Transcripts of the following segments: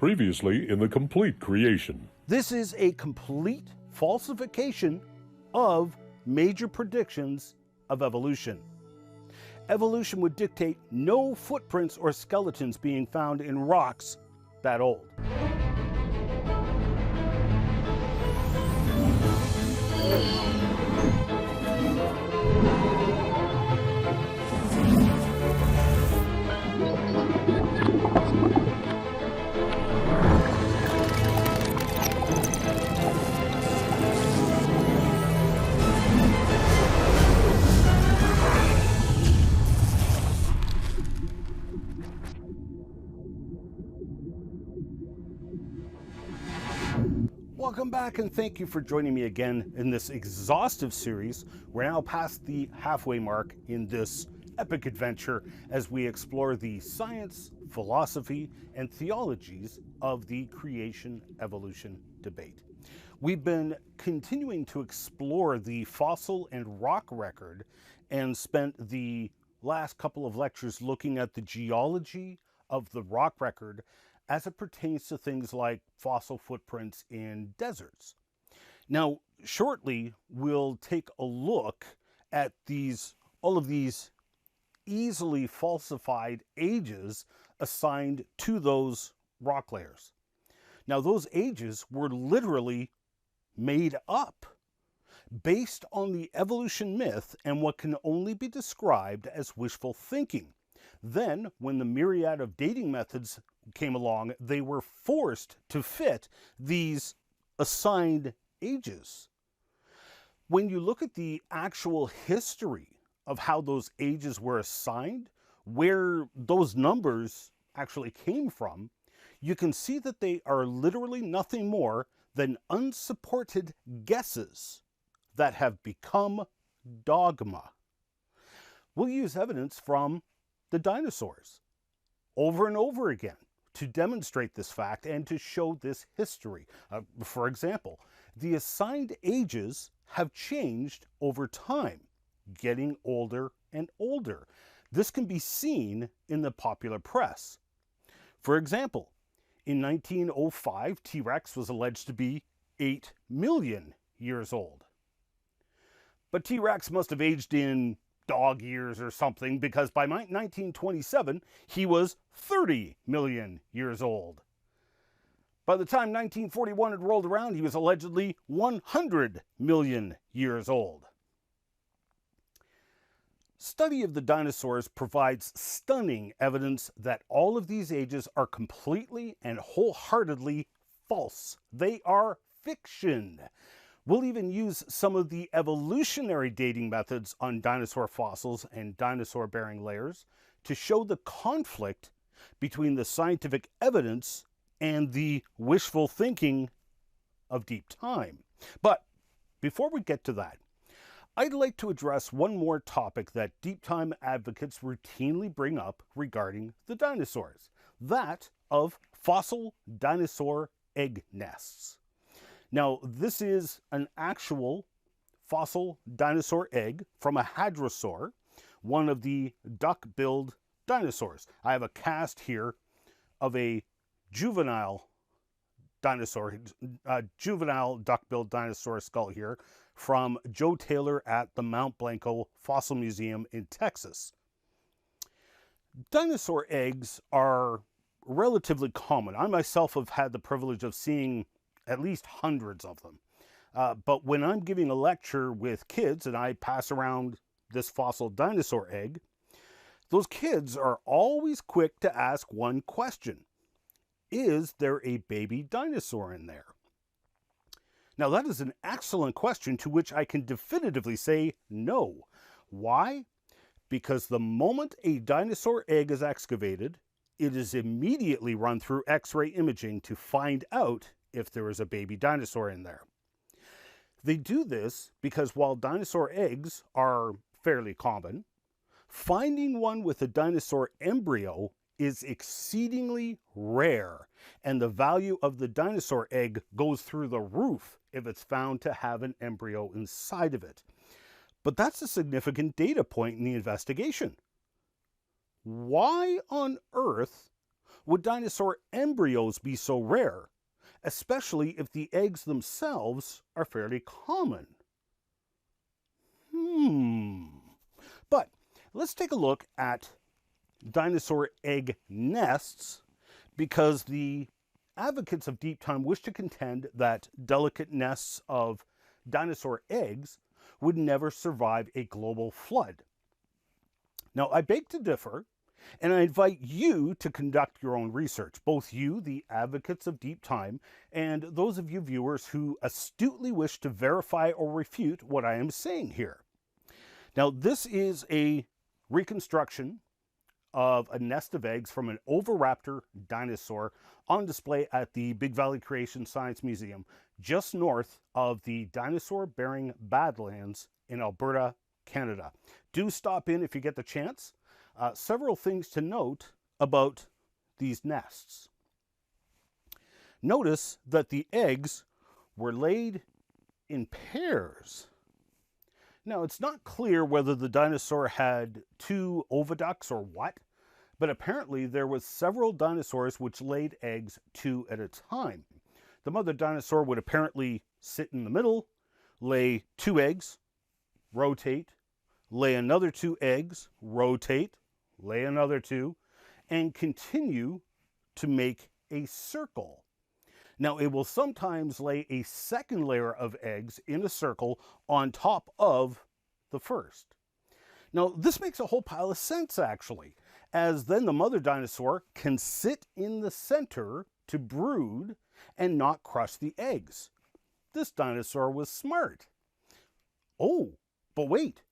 Previously in the complete creation. This is a complete falsification of major predictions of evolution. Evolution would dictate no footprints or skeletons being found in rocks that old. Welcome back and thank you for joining me again in this exhaustive series. We're now past the halfway mark in this epic adventure as we explore the science, philosophy, and theologies of the creation-evolution debate. We've been continuing to explore the fossil and rock record and spent the last couple of lectures looking at the geology of the rock record as it pertains to things like fossil footprints in deserts. Now, shortly, we'll take a look at all of these easily falsified ages assigned to those rock layers. Now, those ages were literally made up based on the evolution myth and what can only be described as wishful thinking. Then, when the myriad of dating methods came along, they were forced to fit these assigned ages. When you look at the actual history of how those ages were assigned, where those numbers actually came from, you can see that they are literally nothing more than unsupported guesses that have become dogma. We'll use evidence from the dinosaurs over and over again to demonstrate this fact and to show this history. For example, the assigned ages have changed over time, getting older and older. This can be seen in the popular press. For example, in 1905, T-Rex was alleged to be 8 million years old. But T-Rex must have aged in dog years or something, because by 1927, he was 30 million years old. By the time 1941 had rolled around, he was allegedly 100 million years old. Study of the dinosaurs provides stunning evidence that all of these ages are completely and wholeheartedly false. They are fiction. We'll even use some of the evolutionary dating methods on dinosaur fossils and dinosaur-bearing layers to show the conflict between the scientific evidence and the wishful thinking of deep time. But before we get to that, I'd like to address one more topic that deep time advocates routinely bring up regarding the dinosaurs, that of fossil dinosaur egg nests. Now, this is an actual fossil dinosaur egg from a hadrosaur, one of the duck-billed dinosaurs. I have a cast here of a juvenile dinosaur, juvenile duck-billed dinosaur skull here from Joe Taylor at the Mount Blanco Fossil Museum in Texas. Dinosaur eggs are relatively common. I myself have had the privilege of seeing at least hundreds of them. But when I'm giving a lecture with kids and I pass around this fossil dinosaur egg, those kids are always quick to ask one question. Is there a baby dinosaur in there? Now, that is an excellent question to which I can definitively say no. Why? Because the moment a dinosaur egg is excavated, it is immediately run through X-ray imaging to find out if there is a baby dinosaur in there. They do this because while dinosaur eggs are fairly common, finding one with a dinosaur embryo is exceedingly rare, and the value of the dinosaur egg goes through the roof if it's found to have an embryo inside of it. But that's a significant data point in the investigation. Why on earth would dinosaur embryos be so rare, especially if the eggs themselves are fairly common? But let's take a look at dinosaur egg nests, because the advocates of deep time wish to contend that delicate nests of dinosaur eggs would never survive a global flood. Now, I beg to differ, and I invite you to conduct your own research, both you, the advocates of deep time, and those of you viewers who astutely wish to verify or refute what I am saying here. Now, this is a reconstruction of a nest of eggs from an oviraptor dinosaur on display at the Big Valley Creation Science Museum, just north of the dinosaur-bearing Badlands in Alberta, Canada. Do stop in if you get the chance. Several things to note about these nests. Notice that the eggs were laid in pairs. Now, it's not clear whether the dinosaur had two oviducts or what, but apparently there was several dinosaurs which laid eggs two at a time. The mother dinosaur would apparently sit in the middle, lay two eggs, rotate, lay another two eggs, rotate, lay another two, and continue to make a circle. Now, it will sometimes lay a second layer of eggs in a circle on top of the first. Now, this makes a whole pile of sense, actually, as then the mother dinosaur can sit in the center to brood and not crush the eggs. This dinosaur was smart. Oh, but wait.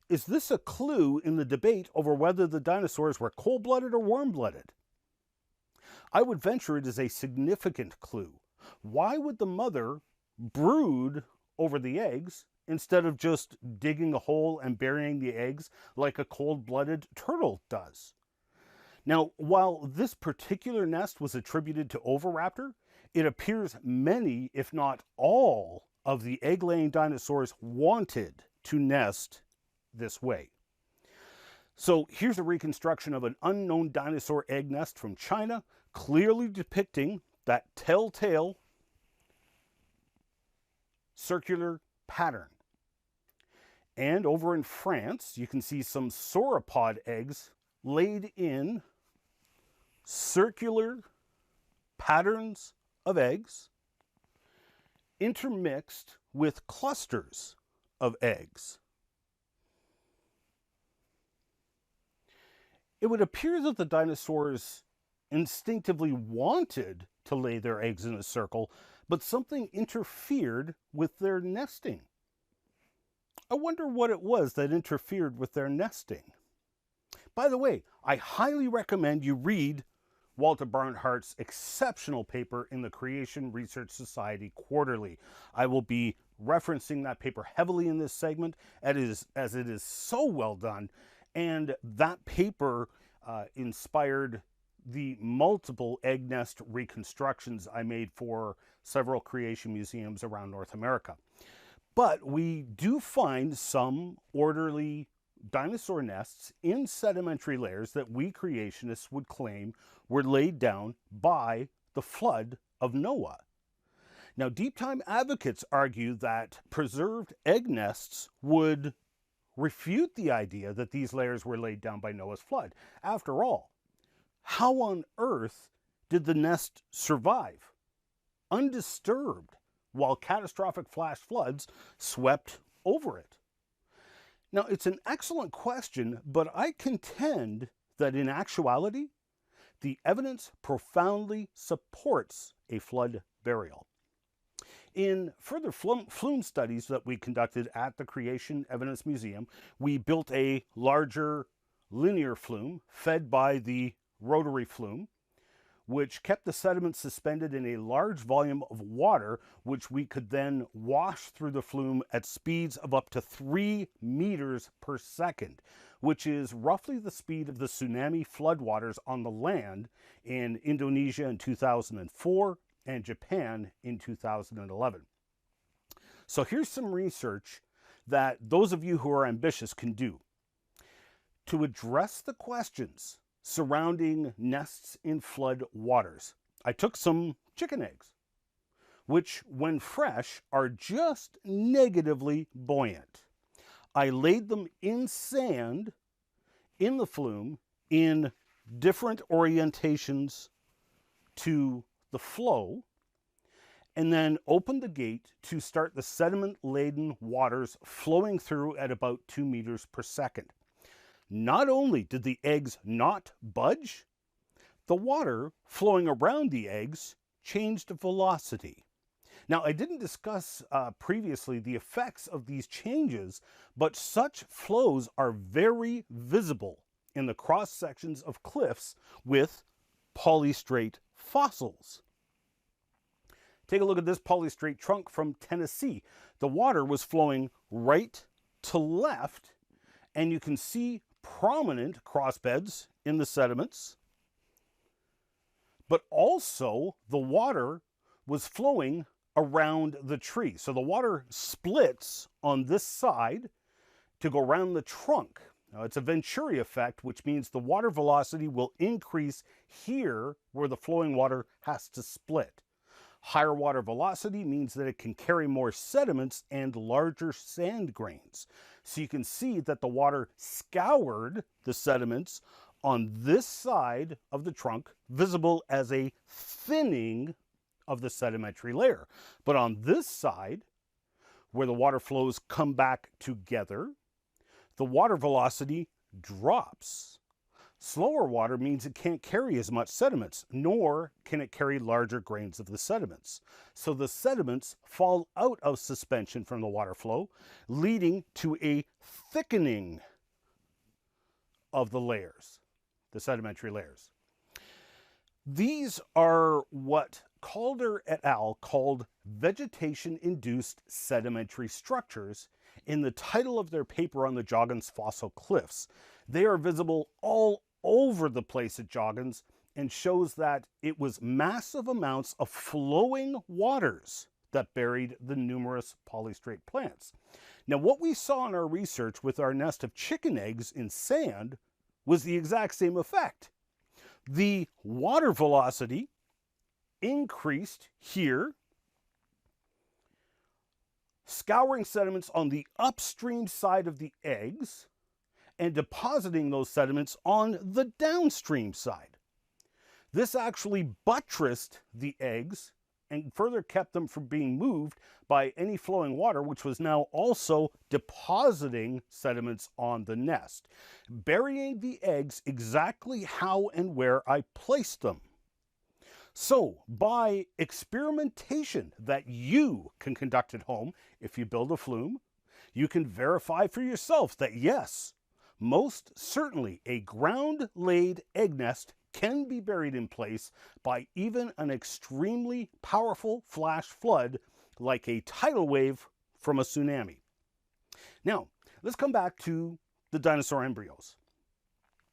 Is this a clue in the debate over whether the dinosaurs were cold-blooded or warm-blooded? I would venture it is a significant clue. Why would the mother brood over the eggs instead of just digging a hole and burying the eggs like a cold-blooded turtle does? Now, while this particular nest was attributed to Oviraptor, it appears many, if not all, of the egg-laying dinosaurs wanted to nest this way. So here's a reconstruction of an unknown dinosaur egg nest from China, clearly depicting that telltale circular pattern. And over in France, you can see some sauropod eggs laid in circular patterns of eggs intermixed with clusters of eggs. It would appear that the dinosaurs instinctively wanted to lay their eggs in a circle, but something interfered with their nesting. I wonder what it was that interfered with their nesting. By the way, I highly recommend you read Walter Barnhart's exceptional paper in the Creation Research Society Quarterly. I will be referencing that paper heavily in this segment, as it is so well done. And that paper inspired the multiple egg nest reconstructions I made for several creation museums around North America. But we do find some orderly dinosaur nests in sedimentary layers that we creationists would claim were laid down by the flood of Noah. Now, deep time advocates argue that preserved egg nests would refute the idea that these layers were laid down by Noah's flood. After all, how on earth did the nest survive undisturbed while catastrophic flash floods swept over it? Now, it's an excellent question, but I contend that in actuality, the evidence profoundly supports a flood burial. In further flume studies that we conducted at the Creation Evidence Museum, we built a larger linear flume fed by the rotary flume, which kept the sediment suspended in a large volume of water, which we could then wash through the flume at speeds of up to 3 meters per second, which is roughly the speed of the tsunami floodwaters on the land in Indonesia in 2004 and Japan in 2011. So here's some research that those of you who are ambitious can do. To address the questions surrounding nests in flood waters. I took some chicken eggs, which when fresh are just negatively buoyant. I laid them in sand in the flume in different orientations to the flow, and then opened the gate to start the sediment-laden waters flowing through at about 2 meters per second. Not only did the eggs not budge, the water flowing around the eggs changed velocity. Now, I didn't discuss previously the effects of these changes, but such flows are very visible in the cross sections of cliffs with polystrate fossils. Take a look at this polystrate trunk from Tennessee. The water was flowing right to left, and you can see prominent crossbeds in the sediments, but also the water was flowing around the tree. So the water splits on this side to go around the trunk. Now, it's a Venturi effect, which means the water velocity will increase here where the flowing water has to split. Higher water velocity means that it can carry more sediments and larger sand grains. So you can see that the water scoured the sediments on this side of the trunk, visible as a thinning of the sedimentary layer. But on this side, where the water flows come back together, the water velocity drops. Slower water means it can't carry as much sediments, nor can it carry larger grains of the sediments. So the sediments fall out of suspension from the water flow, leading to a thickening of the layers, the sedimentary layers. These are what Calder et al. Called vegetation-induced sedimentary structures in the title of their paper on the Joggins Fossil Cliffs. They are visible all over the place at Joggins and shows that it was massive amounts of flowing waters that buried the numerous polystrate plants. Now, what we saw in our research with our nest of chicken eggs in sand was the exact same effect. The water velocity increased here, scouring sediments on the upstream side of the eggs and depositing those sediments on the downstream side. This actually buttressed the eggs and further kept them from being moved by any flowing water, which was now also depositing sediments on the nest, burying the eggs exactly how and where I placed them. So, by experimentation that you can conduct at home, if you build a flume, you can verify for yourself that yes, most certainly a ground-laid egg nest can be buried in place by even an extremely powerful flash flood like a tidal wave from a tsunami. Now, let's come back to the dinosaur embryos.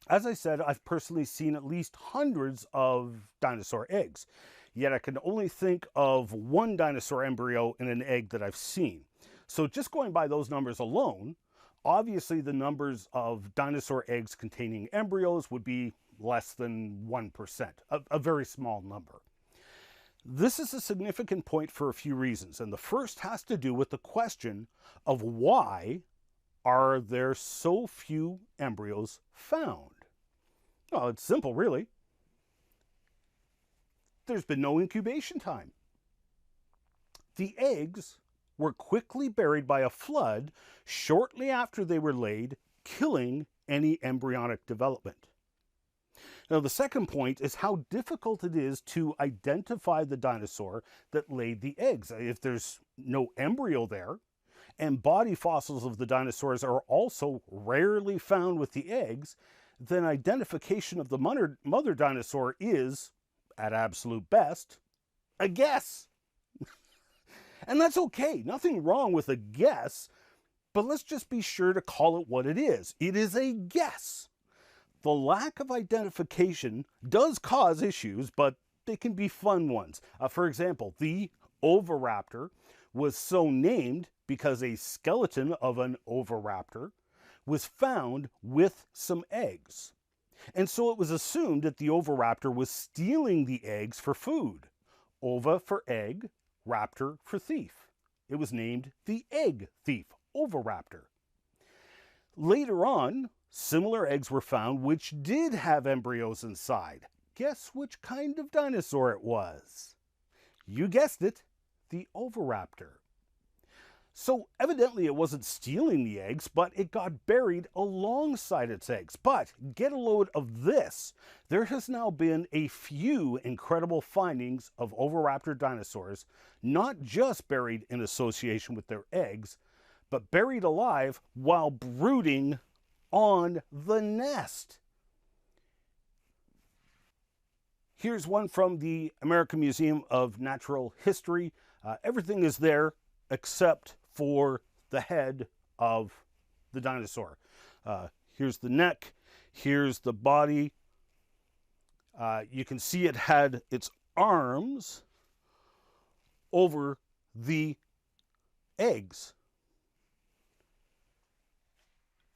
As I said, I've personally seen at least hundreds of dinosaur eggs, yet I can only think of one dinosaur embryo in an egg that I've seen. So just going by those numbers alone, obviously the numbers of dinosaur eggs containing embryos would be less than 1%, a very small number. This is a significant point for a few reasons, and the first has to do with the question of why are there so few embryos found? Well, it's simple, really. There's been no incubation time. The eggs were quickly buried by a flood shortly after they were laid, killing any embryonic development. Now, the second point is how difficult it is to identify the dinosaur that laid the eggs. If there's no embryo there, and body fossils of the dinosaurs are also rarely found with the eggs, then identification of the mother dinosaur is, at absolute best, a guess. And that's okay, nothing wrong with a guess, but let's just be sure to call it what it is. It is a guess. The lack of identification does cause issues, but they can be fun ones. For example, the Oviraptor was so named because a skeleton of an Oviraptor was found with some eggs. And so it was assumed that the oviraptor was stealing the eggs for food. Ova for egg, raptor for thief. It was named the egg thief, oviraptor. Later on, similar eggs were found which did have embryos inside. Guess which kind of dinosaur it was? You guessed it, the oviraptor. So evidently it wasn't stealing the eggs, but it got buried alongside its eggs. But get a load of this. There has now been a few incredible findings of oviraptor dinosaurs, not just buried in association with their eggs, but buried alive while brooding on the nest. Here's one from the American Museum of Natural History. Everything is there except for the head of the dinosaur. Here's the neck, here's the body. You can see it had its arms over the eggs,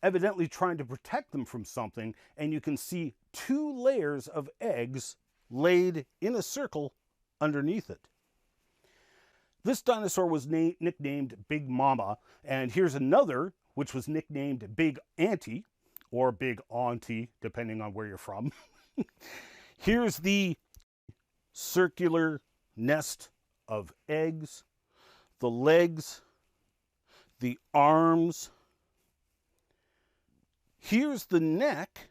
evidently trying to protect them from something, and you can see 2 layers of eggs laid in a circle underneath it. This dinosaur was nicknamed Big Mama, and here's another which was nicknamed Big Auntie, or Big Auntie, depending on where you're from. Here's the circular nest of eggs, the legs, the arms. Here's the neck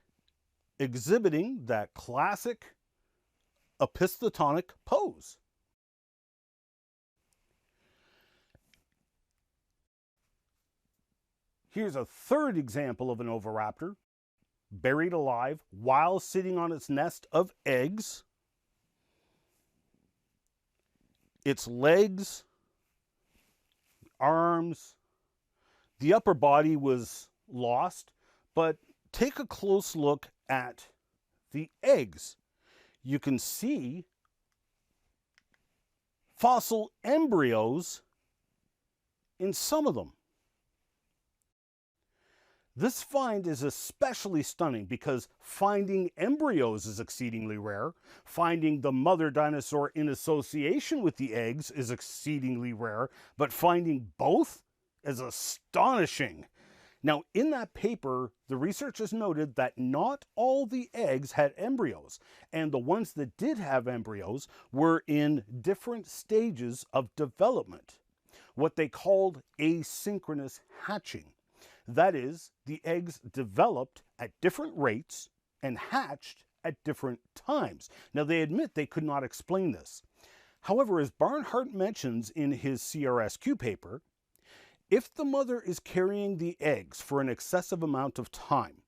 exhibiting that classic opistotonic pose. Here's a third example of an oviraptor buried alive while sitting on its nest of eggs. Its legs, arms, the upper body was lost, but take a close look at the eggs. You can see fossil embryos in some of them. This find is especially stunning because finding embryos is exceedingly rare. Finding the mother dinosaur in association with the eggs is exceedingly rare, but finding both is astonishing. Now, in that paper, the researchers noted that not all the eggs had embryos, and the ones that did have embryos were in different stages of development, what they called asynchronous hatching. That is, the eggs developed at different rates and hatched at different times. Now, they admit they could not explain this. However, as Barnhart mentions in his CRSQ paper, if the mother is carrying the eggs for an excessive amount of time,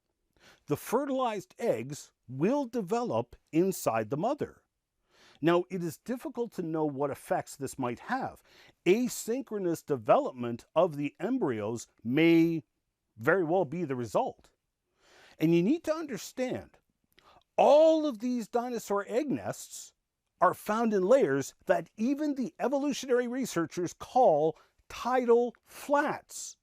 the fertilized eggs will develop inside the mother. Now, it is difficult to know what effects this might have. Asynchronous development of the embryos may very well be the result. And you need to understand, all of these dinosaur egg nests are found in layers that even the evolutionary researchers call tidal flats.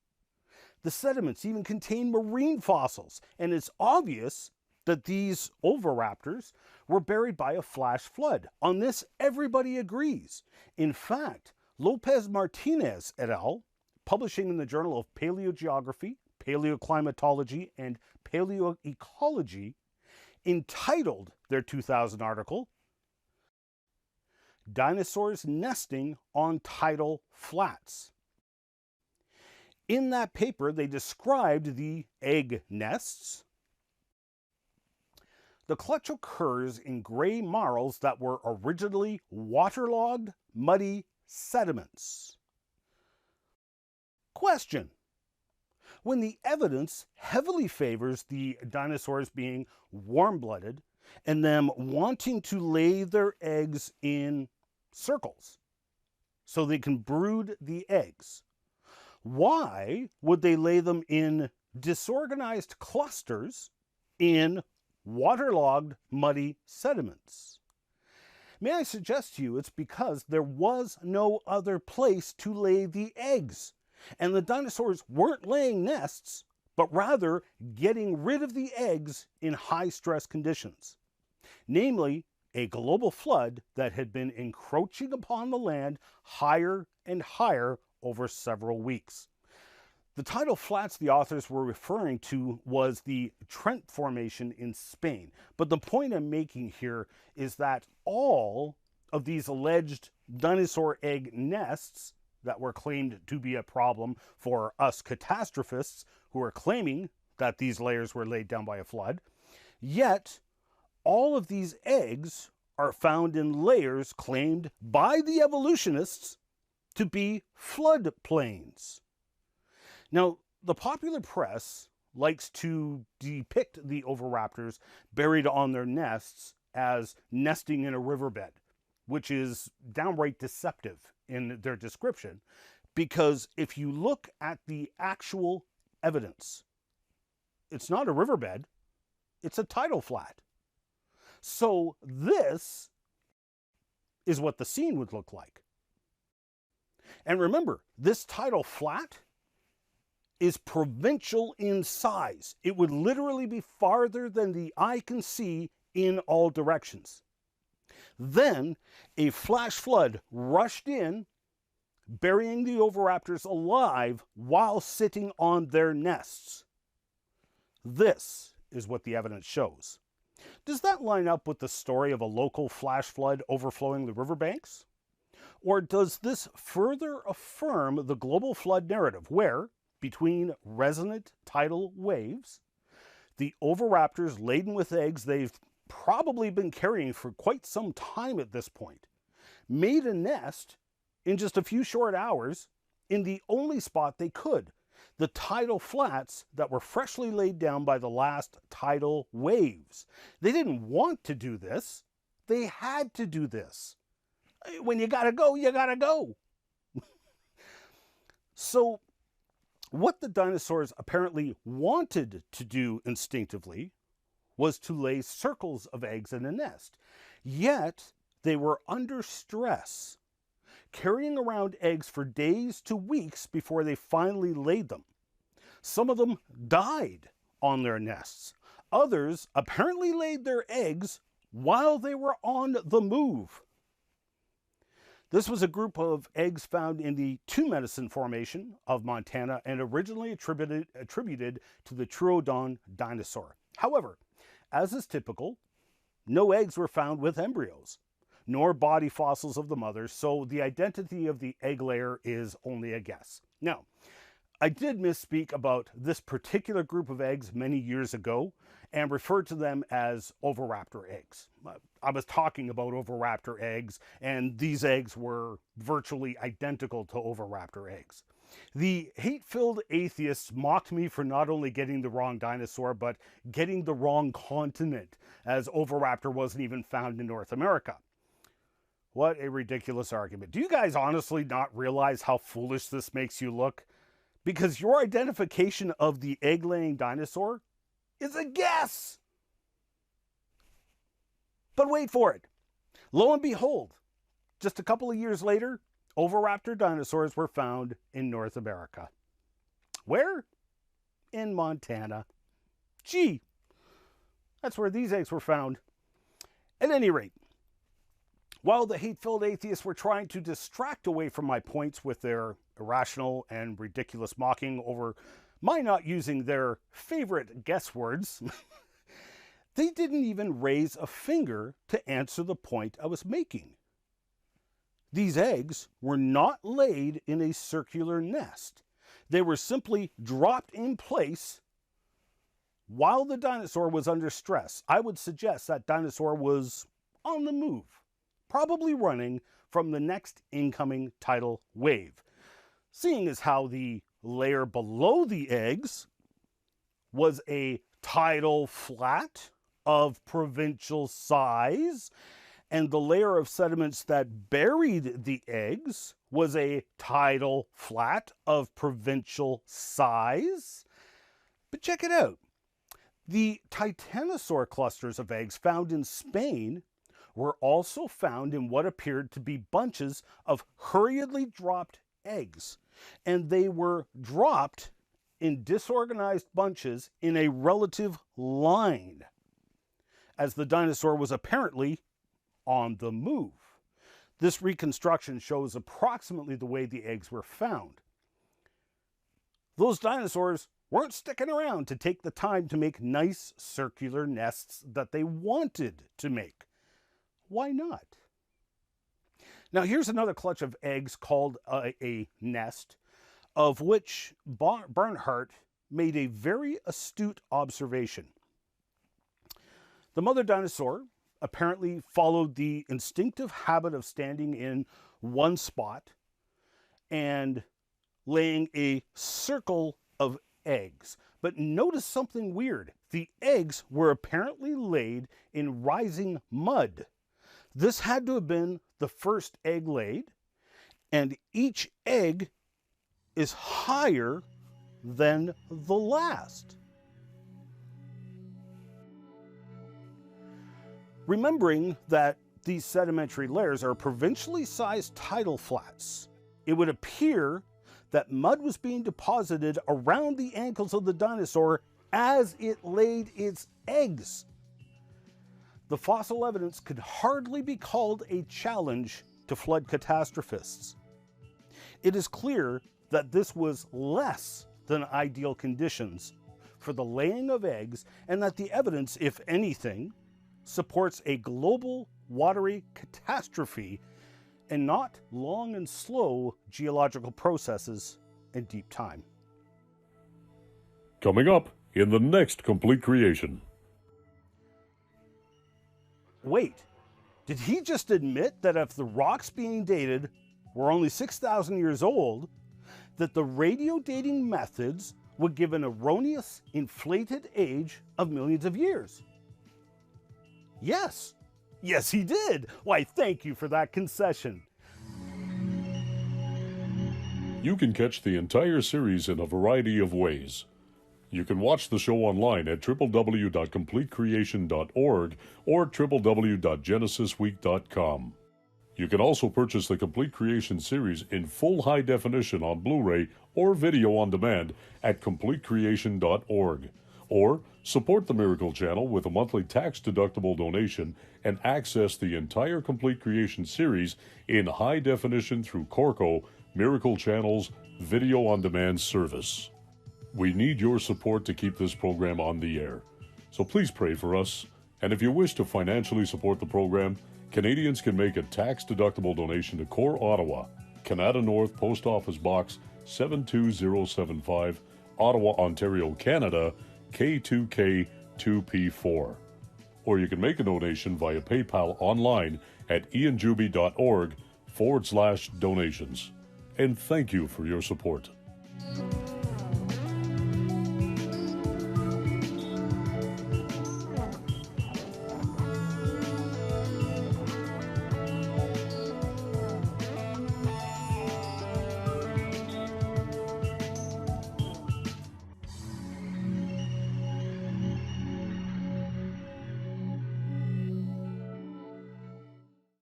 The sediments even contain marine fossils, and it's obvious that these oviraptors were buried by a flash flood. On this, everybody agrees. In fact, Lopez Martinez et al., publishing in the Journal of Paleogeography, Paleoclimatology, and Paleoecology, entitled their 2000 article, Dinosaurs Nesting on Tidal Flats. In that paper, they described the egg nests. The clutch occurs in gray marls that were originally waterlogged, muddy sediments. Question: when the evidence heavily favors the dinosaurs being warm-blooded and them wanting to lay their eggs in circles so they can brood the eggs, why would they lay them in disorganized clusters in waterlogged, muddy sediments? May I suggest to you it's because there was no other place to lay the eggs. And the dinosaurs weren't laying nests, but rather getting rid of the eggs in high stress conditions, namely a global flood that had been encroaching upon the land higher and higher over several weeks. The tidal flats the authors were referring to was the Trent Formation in Spain. But the point I'm making here is that all of these alleged dinosaur egg nests that were claimed to be a problem for us catastrophists who are claiming that these layers were laid down by a flood, yet all of these eggs are found in layers claimed by the evolutionists to be floodplains. Now, the popular press likes to depict the oviraptors buried on their nests as nesting in a riverbed, which is downright deceptive in their description, because if you look at the actual evidence, it's not a riverbed, it's a tidal flat. So this is what the scene would look like. And remember, this tidal flat is provincial in size. It would literally be farther than the eye can see in all directions. Then a flash flood rushed in, burying the oviraptors alive while sitting on their nests. This is what the evidence shows. Does that line up with the story of a local flash flood overflowing the riverbanks? Or does this further affirm the global flood narrative where, between resonant tidal waves, the oviraptors laden with eggs they've probably been carrying for quite some time at this point, made a nest in just a few short hours in the only spot they could, the tidal flats that were freshly laid down by the last tidal waves. They didn't want to do this. They had to do this. When you gotta go, you gotta go. So, what the dinosaurs apparently wanted to do instinctively was to lay circles of eggs in a nest. Yet, they were under stress, carrying around eggs for days to weeks before they finally laid them. Some of them died on their nests. Others apparently laid their eggs while they were on the move. This was a group of eggs found in the Two Medicine Formation of Montana and originally attributed to the Troodon dinosaur. However, as is typical, no eggs were found with embryos, nor body fossils of the mothers, so the identity of the egg layer is only a guess. Now, I did misspeak about this particular group of eggs many years ago and referred to them as oviraptor eggs. I was talking about oviraptor eggs, and these eggs were virtually identical to oviraptor eggs. The hate-filled atheists mocked me for not only getting the wrong dinosaur, but getting the wrong continent, as oviraptor wasn't even found in North America. What a ridiculous argument. Do you guys honestly not realize how foolish this makes you look? Because your identification of the egg-laying dinosaur is a guess. But wait for it. Lo and behold, just a couple of years later, oviraptor dinosaurs were found in North America. Where? In Montana. Gee, that's where these eggs were found. At any rate, while the hate-filled atheists were trying to distract away from my points with their irrational and ridiculous mocking over my not using their favorite guess words, they didn't even raise a finger to answer the point I was making. These eggs were not laid in a circular nest. They were simply dropped in place while the dinosaur was under stress. I would suggest that dinosaur was on the move, probably running from the next incoming tidal wave, seeing as how the layer below the eggs was a tidal flat of provincial size, and the layer of sediments that buried the eggs was a tidal flat of provincial size. But check it out. The titanosaur clusters of eggs found in Spain were also found in what appeared to be bunches of hurriedly dropped eggs, and they were dropped in disorganized bunches in a relative line, as the dinosaur was apparently on the move. This reconstruction shows approximately the way the eggs were found. Those dinosaurs weren't sticking around to take the time to make nice circular nests that they wanted to make. Why not? Now here's another clutch of eggs called a nest, of which Barnhart made a very astute observation. The mother dinosaur apparently followed the instinctive habit of standing in one spot and laying a circle of eggs. But notice something weird. The eggs were apparently laid in rising mud. This had to have been the first egg laid, and each egg is higher than the last. Remembering that these sedimentary layers are provincially sized tidal flats, it would appear that mud was being deposited around the ankles of the dinosaur as it laid its eggs. The fossil evidence could hardly be called a challenge to flood catastrophists. It is clear that this was less than ideal conditions for the laying of eggs, and that the evidence, if anything, supports a global watery catastrophe and not long and slow geological processes and deep time. Coming up in the next Complete Creation. Wait, did he just admit that if the rocks being dated were only 6,000 years old, that the radio dating methods would give an erroneous, inflated age of millions of years? Yes. Yes, he did. Why, thank you for that concession. You can catch the entire series in a variety of ways. You can watch the show online at www.completecreation.org or www.genesisweek.com. You can also purchase the Complete Creation series in full high definition on Blu-ray or video on demand at completecreation.org. Or support the Miracle Channel with a monthly tax-deductible donation and access the entire Complete Creation series in high definition through Corco, Miracle Channel's video on demand service. We need your support to keep this program on the air, so please pray for us. And if you wish to financially support the program, Canadians can make a tax-deductible donation to Core Ottawa, Canada North Post Office Box 72075, Ottawa, Ontario, Canada, K2K2P4. Or you can make a donation via PayPal online at ianjuby.org/donations. And thank you for your support.